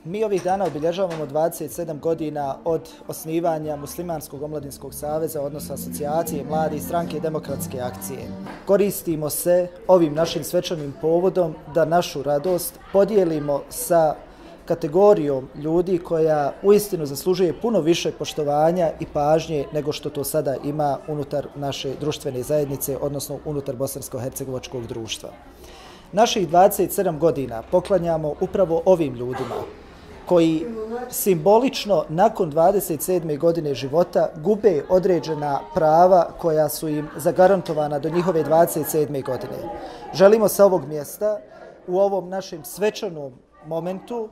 Mi ovih dana obilježavamo 27 godina od osnivanja Muslimanskog omladinskog saveza, odnosno asocijacije mladih stranke demokratske akcije. Koristimo se ovim našim svečanim povodom da našu radost podijelimo sa kategorijom ljudi koja uistinu zaslužuje puno više poštovanja i pažnje nego što to sada ima unutar naše društvene zajednice, odnosno unutar bosansko-hercegovačkog društva. Naših 27 godina poklanjamo upravo ovim ljudima koji simbolično nakon 27. godine života gube određena prava koja su im zagarantovana do njihove 27. godine. Želimo sa ovog mjesta u ovom našem svečanom momentu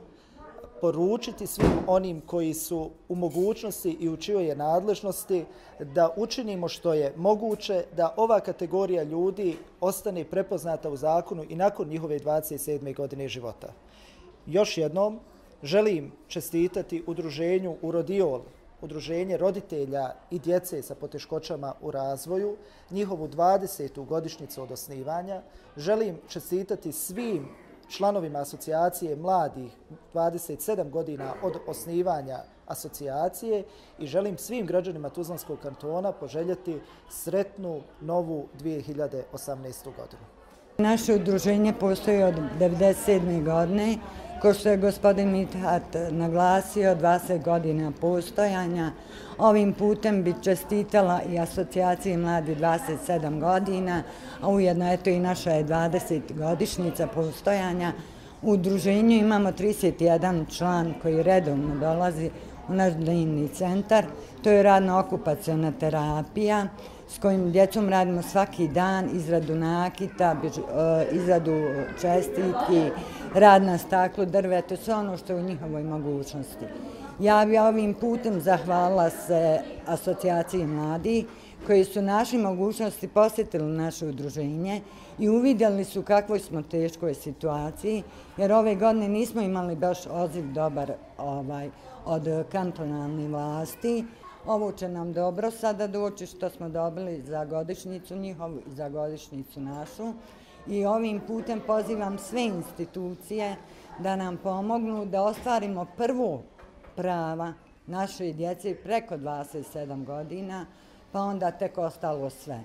poručiti svim onim koji su u mogućnosti i u čijoj je nadležnosti da učinimo što je moguće da ova kategorija ljudi ostane prepoznata u zakonu i nakon njihove 27. godine života. Još jednom želim čestitati udruženju Urodiol, udruženje roditelja i djece sa poteškoćama u razvoju, njihovu 20. godišnjicu od osnivanja. Želim čestitati svim članovima asocijacije mladih 27 godina od osnivanja asocijacije i želim svim građanima Tuzlanskog kantona poželjeti sretnu novu 2018. godinu. Naše udruženje postoji od 1997. godine. Kao što je gospodin Mithat naglasio, 20 godina postojanja. Ovim putem bi čestitala i asocijaciji mladi 27 godina, a ujedno eto i naša je 20 godišnjica postojanja. U udruženju imamo 31 član koji redovno dolazi u naš dnevni centar. To je radno-okupaciona terapija s kojim djecom radimo svaki dan, izradu nakita, izradu čestitki, rad na staklu, drvetu, sve ono što je u njihovoj mogućnosti. Ja bi ovim putem zahvalila se asocijaciji mladih koji su naše mogućnosti posjetili naše udruženje i uvidjeli su kakvoj smo teškoj situaciji, jer ove godine nismo imali baš odziv dobar od kantonalnih vlasti. Ovo će nam dobro sada doći što smo dobili za godišnjicu njihovu i za godišnjicu našu. I ovim putem pozivam sve institucije da nam pomognu da ostvarimo prvo prava naše djece preko 27 godina, pa onda tek ostalo sve.